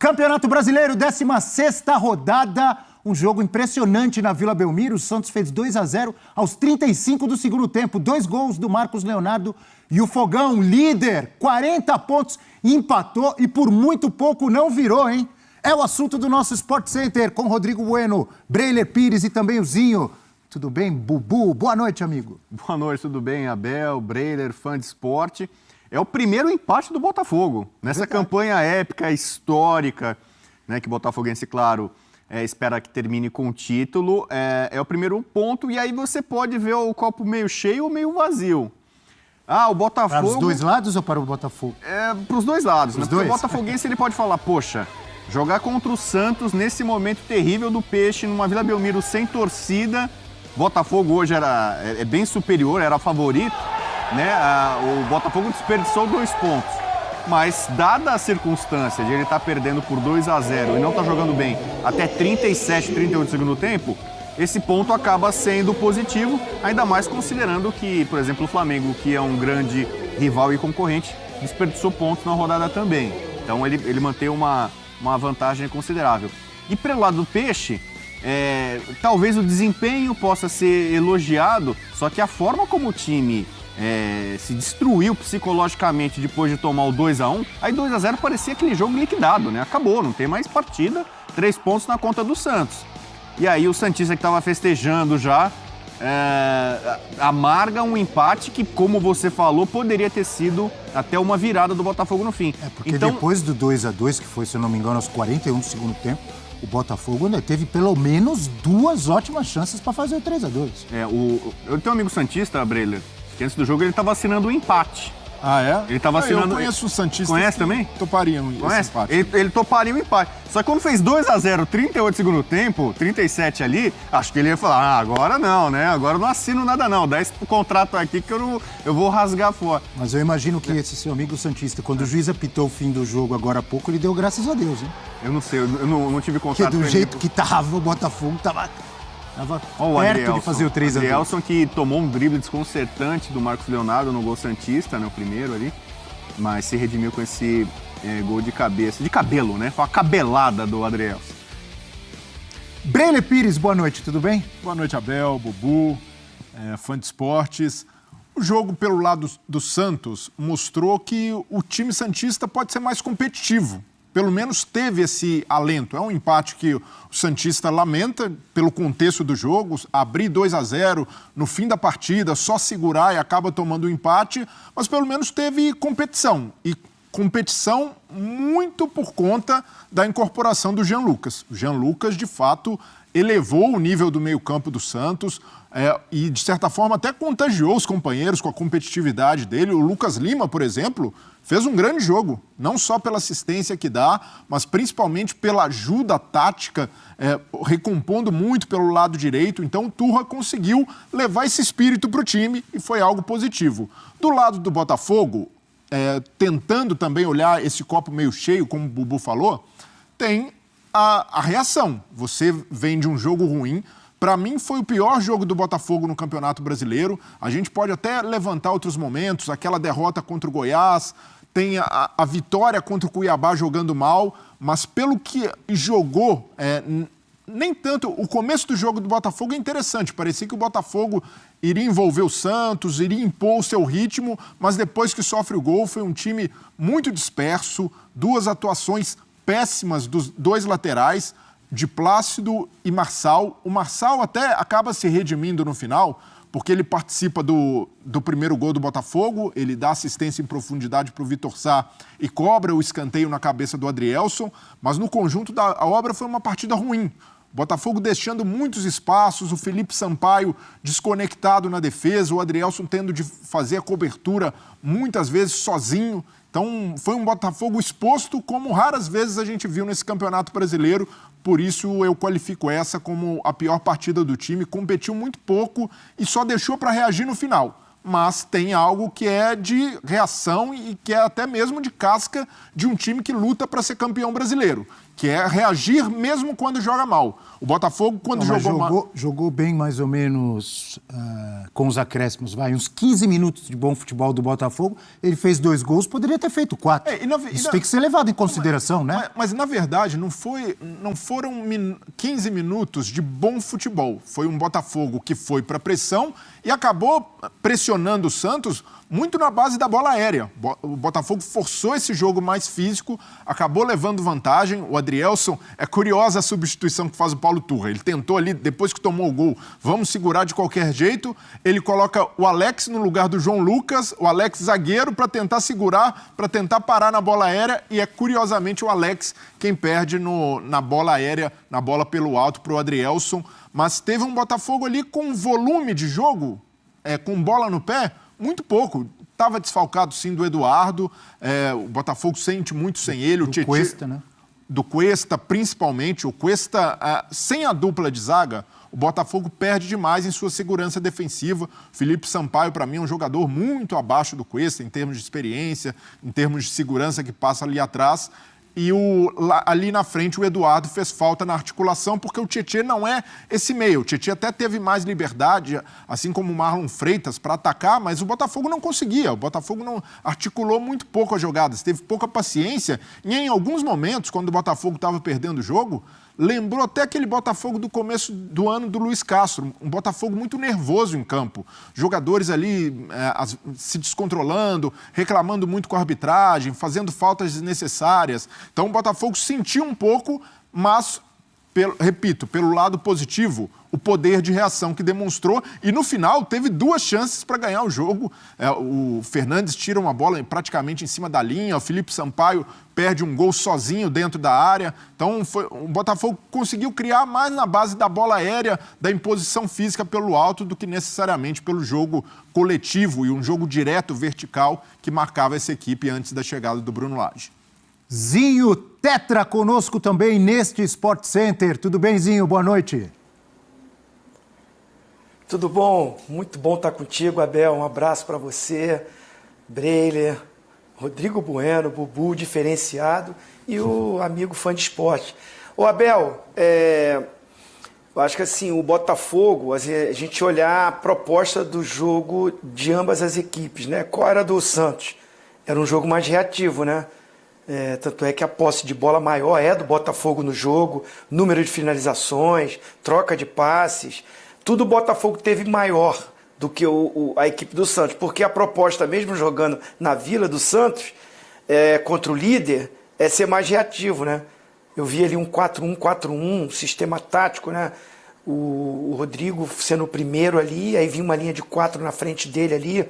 Campeonato Brasileiro, 16ª rodada. Um jogo impressionante na Vila Belmiro. O Santos fez 2-0 aos 35 do segundo tempo. 2 gols do Marcos Leonardo. E o Fogão, líder, 40 pontos, empatou e por muito pouco não virou, hein? É o assunto do nosso Sport Center com Rodrigo Bueno, Breiler Pires e também o Zinho. Tudo bem, Bubu? Boa noite, amigo. Boa noite, tudo bem? Abel, Breiler, fã de esporte. É o primeiro empate do Botafogo. Nessa campanha épica, histórica, né, que o botafoguense, claro, espera que termine com o título. É o primeiro ponto e aí você pode ver o copo meio cheio ou meio vazio. Ah, o Botafogo... Para os dois lados ou para o Botafogo? Para os dois lados, né? Dois. Porque o botafoguense ele pode falar, poxa, jogar contra o Santos nesse momento terrível do Peixe, numa Vila Belmiro sem torcida, Botafogo hoje é bem superior, era favorito, né? O Botafogo desperdiçou 2 pontos. Mas, dada a circunstância de ele estar perdendo por 2-0 e não estar jogando bem até 37, 38 do segundo tempo, esse ponto acaba sendo positivo, ainda mais considerando que, por exemplo, o Flamengo, que é um grande rival e concorrente, desperdiçou pontos na rodada também. Então ele mantém uma vantagem considerável. E pelo lado do Peixe, talvez o desempenho possa ser elogiado, só que a forma como o time se destruiu psicologicamente depois de tomar o 2-1, aí 2-0 parecia aquele jogo liquidado, né? Acabou, não tem mais partida, 3 pontos na conta do Santos. E aí o santista que estava festejando já amarga um empate que, como você falou, poderia ter sido até uma virada do Botafogo no fim. Porque então, depois do 2-2, que foi, se eu não me engano, aos 41 do segundo tempo, o Botafogo ainda teve pelo menos 2 ótimas chances para fazer o 3-2. Eu tenho um amigo santista, Breiler, que antes do jogo ele estava assinando um empate. Ah, é? Ele estava assinando... Eu conheço o Santista. Conhece também? Topariam esse empate. Ele toparia o empate. Só que quando fez 2-0, 38 do segundo tempo, 37 ali, acho que ele ia falar, agora não, né? Agora eu não assino nada não, dá esse contrato aqui que eu vou rasgar fora. Mas eu imagino que esse seu amigo Santista, quando o juiz apitou o fim do jogo agora há pouco, ele deu graças a Deus, hein? Eu não sei, eu não tive contato com ele. Porque do jeito que tava, o Botafogo tava perto de fazer o 3-2. O Adrielson que tomou um drible desconcertante do Marcos Leonardo no gol santista, né, o primeiro ali, mas se redimiu com esse gol de cabeça, de cabelo, né? Foi uma cabelada do Adrielson. Breiler Pires, boa noite, tudo bem? Boa noite, Abel, Bubu, fã de esportes. O jogo pelo lado do Santos mostrou que o time santista pode ser mais competitivo. Pelo menos teve esse alento. É um empate que o santista lamenta pelo contexto do jogo, abrir 2-0 no fim da partida, só segurar e acaba tomando o empate, mas pelo menos teve competição. E competição muito por conta da incorporação do Jean Lucas. O Jean Lucas, de fato, elevou o nível do meio-campo do Santos e, de certa forma, até contagiou os companheiros com a competitividade dele. O Lucas Lima, por exemplo, fez um grande jogo, não só pela assistência que dá, mas principalmente pela ajuda tática, recompondo muito pelo lado direito. Então o Turra conseguiu levar esse espírito para o time e foi algo positivo. Do lado do Botafogo, tentando também olhar esse copo meio cheio, como o Bubu falou, tem a reação. Você vem de um jogo ruim. Para mim, foi o pior jogo do Botafogo no Campeonato Brasileiro. A gente pode até levantar outros momentos, aquela derrota contra o Goiás, tem a vitória contra o Cuiabá jogando mal, mas pelo que jogou, nem tanto... O começo do jogo do Botafogo é interessante, parecia que o Botafogo iria envolver o Santos, iria impor o seu ritmo, mas depois que sofre o gol, foi um time muito disperso, 2 atuações péssimas dos 2 laterais, de Plácido e Marçal. O Marçal até acaba se redimindo no final, porque ele participa do primeiro gol do Botafogo, ele dá assistência em profundidade para o Vitor Sá e cobra o escanteio na cabeça do Adrielson, mas no conjunto da obra foi uma partida ruim. O Botafogo deixando muitos espaços, o Felipe Sampaio desconectado na defesa, o Adrielson tendo de fazer a cobertura muitas vezes sozinho. Então, foi um Botafogo exposto como raras vezes a gente viu nesse Campeonato Brasileiro. Por isso, eu qualifico essa como a pior partida do time. Competiu muito pouco e só deixou para reagir no final. mas tem algo que é de reação e que é até mesmo de casca de um time que luta para ser campeão brasileiro, que é reagir mesmo quando joga mal. O Botafogo, quando jogou bem mais ou menos com os acréscimos, uns 15 minutos de bom futebol do Botafogo, ele fez 2 gols, poderia ter feito 4. Isso tem que ser levado em consideração, né? Mas, na verdade, não foram 15 minutos de bom futebol. Foi um Botafogo que foi para pressão e acabou pressionando o Santos muito na base da bola aérea. O Botafogo forçou esse jogo mais físico, acabou levando vantagem. O Adrielson, é curiosa a substituição que faz o Paulo Turra. Ele tentou ali, depois que tomou o gol, vamos segurar de qualquer jeito. Ele coloca o Alex no lugar do João Lucas, o Alex zagueiro, para tentar segurar, para tentar parar na bola aérea. E é curiosamente o Alex quem perde na bola aérea, na bola pelo alto para o Adrielson. Mas teve um Botafogo ali com volume de jogo, com bola no pé, muito pouco. Estava desfalcado, sim, do Eduardo. O Botafogo sente muito sem ele. O Tietê, Cuesta, né? Do Cuesta, principalmente. O Cuesta, sem a dupla de zaga, o Botafogo perde demais em sua segurança defensiva. Felipe Sampaio, para mim, é um jogador muito abaixo do Cuesta, em termos de experiência, em termos de segurança que passa ali atrás. E ali na frente o Eduardo fez falta na articulação, porque o Tietê não é esse meio. O Tietê até teve mais liberdade, assim como o Marlon Freitas, para atacar, mas o Botafogo não conseguia. O Botafogo não articulou muito pouco as jogadas, teve pouca paciência. E em alguns momentos, quando o Botafogo estava perdendo o jogo, lembrou até aquele Botafogo do começo do ano do Luiz Castro, um Botafogo muito nervoso em campo. Jogadores ali se descontrolando, reclamando muito com a arbitragem, fazendo faltas desnecessárias. Então o Botafogo sentiu um pouco, mas, repito, pelo lado positivo, o poder de reação que demonstrou. E no final teve 2 chances para ganhar o jogo. O Fernandes tira uma bola praticamente em cima da linha, o Felipe Sampaio perde um gol sozinho dentro da área. Então o Botafogo conseguiu criar mais na base da bola aérea, da imposição física pelo alto, do que necessariamente pelo jogo coletivo e um jogo direto, vertical, que marcava essa equipe antes da chegada do Bruno Lage. Zinho Tetra conosco também neste Sport Center. Tudo bem, Zinho? Boa noite. Tudo bom? Muito bom estar contigo, Abel. Um abraço para você, Breiler, Rodrigo Bueno, Bubu, diferenciado, e o amigo fã de esporte. Ô, Abel, eu acho que assim, o Botafogo, a gente olhar a proposta do jogo de ambas as equipes, né? Qual era do Santos? Era um jogo mais reativo, né? Tanto é que a posse de bola maior é do Botafogo no jogo, número de finalizações, troca de passes. Tudo o Botafogo teve maior do que a equipe do Santos, porque a proposta, mesmo jogando na Vila do Santos, contra o líder, é ser mais reativo, né? Eu vi ali um 4-1-4-1, um sistema tático, né? O Rodrigo sendo o primeiro ali, aí vinha uma linha de 4 na frente dele ali.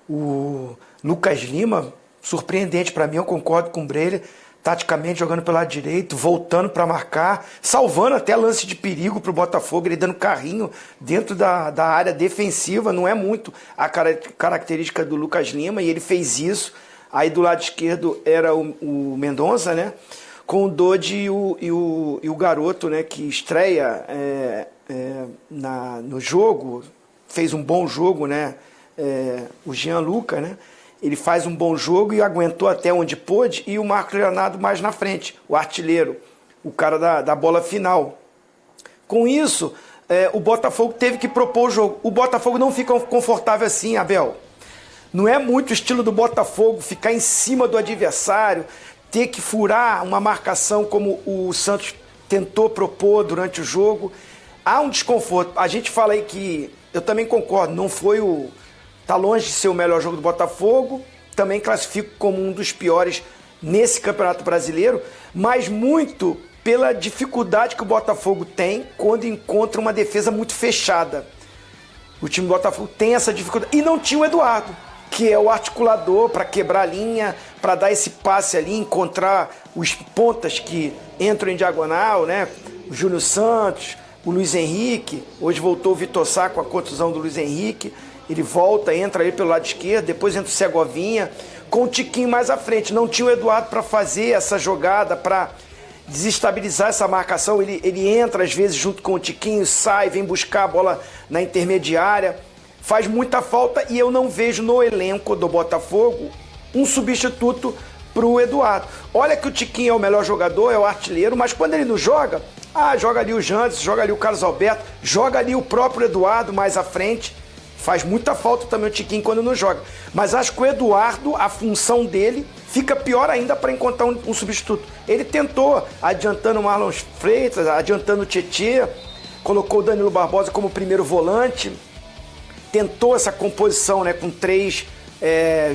O Lucas Lima, surpreendente para mim, eu concordo com o Breyer, taticamente jogando pelo lado direito, voltando para marcar, salvando até lance de perigo para o Botafogo, ele dando carrinho dentro da área defensiva. Não é muito a característica do Lucas Lima, e ele fez isso. Aí do lado esquerdo era o Mendonça, né? Com o Dodi e o garoto, né? Que estreia no jogo, fez um bom jogo, né? O Gianluca, né? Ele faz um bom jogo e aguentou até onde pôde, e o Marcos Leonardo mais na frente, o artilheiro, o cara da bola final. Com isso, o Botafogo teve que propor o jogo. O Botafogo não fica confortável assim, Abel. Não é muito o estilo do Botafogo ficar em cima do adversário, ter que furar uma marcação como o Santos tentou propor durante o jogo. Há um desconforto. A gente fala aí que, eu também concordo, não foi tá longe de ser o melhor jogo do Botafogo, também classifico como um dos piores nesse Campeonato Brasileiro, mas muito pela dificuldade que o Botafogo tem quando encontra uma defesa muito fechada. O time do Botafogo tem essa dificuldade. E não tinha o Eduardo, que é o articulador para quebrar a linha, para dar esse passe ali, encontrar os pontas que entram em diagonal, né? O Júnior Santos, o Luiz Henrique, hoje voltou o Vitor Sá com a contusão do Luiz Henrique. Ele volta, entra aí pelo lado esquerdo, depois entra o Segovinha, com o Tiquinho mais à frente. Não tinha o Eduardo para fazer essa jogada, para desestabilizar essa marcação. Ele entra às vezes junto com o Tiquinho, sai, vem buscar a bola na intermediária. faz muita falta e eu não vejo no elenco do Botafogo um substituto pro Eduardo. Olha que o Tiquinho é o melhor jogador, é o artilheiro, mas quando ele não joga, joga ali o Janderson, joga ali o Carlos Alberto, joga ali o próprio Eduardo mais à frente. Faz muita falta também o Tiquinho quando não joga. Mas acho que o Eduardo, a função dele, fica pior ainda para encontrar um substituto. Ele tentou, adiantando o Marlon Freitas, adiantando o Tietê, colocou o Danilo Barbosa como primeiro volante, tentou essa composição, né, com 3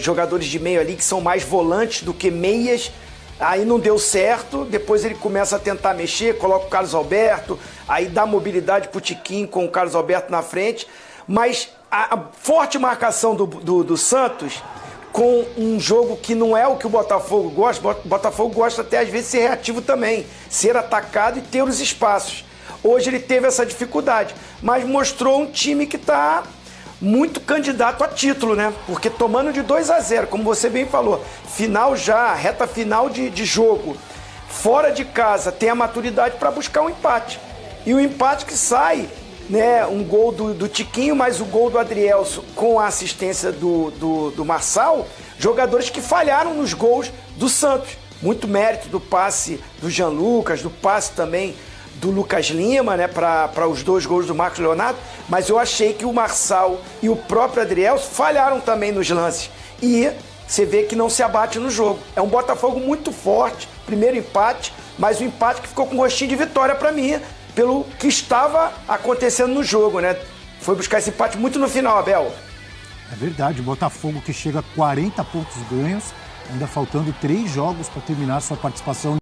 jogadores de meio ali que são mais volantes do que meias. Aí não deu certo, depois ele começa a tentar mexer, coloca o Carlos Alberto, aí dá mobilidade pro Tiquinho com o Carlos Alberto na frente, mas a forte marcação do Santos, com um jogo que não é o que o Botafogo gosta, o Botafogo gosta até às vezes de ser reativo também, ser atacado e ter os espaços. Hoje ele teve essa dificuldade, mas mostrou um time que está muito candidato a título, né? Porque tomando de 2-0, como você bem falou, final já, reta final de jogo, fora de casa, tem a maturidade para buscar um empate. E o empate que sai, né, um gol do Tiquinho, mais o gol do Adrielson com a assistência do Marçal, jogadores que falharam nos gols do Santos. Muito mérito do passe do Jean Lucas, do passe também do Lucas Lima, né, para os 2 gols do Marcos Leonardo, mas eu achei que o Marçal e o próprio Adrielson falharam também nos lances. E você vê que não se abate no jogo. É um Botafogo muito forte, primeiro empate, mas um empate que ficou com gostinho de vitória para mim, pelo que estava acontecendo no jogo, né? Foi buscar esse empate muito no final, Abel. É verdade, o Botafogo que chega a 40 pontos ganhos, ainda faltando 3 jogos para terminar sua participação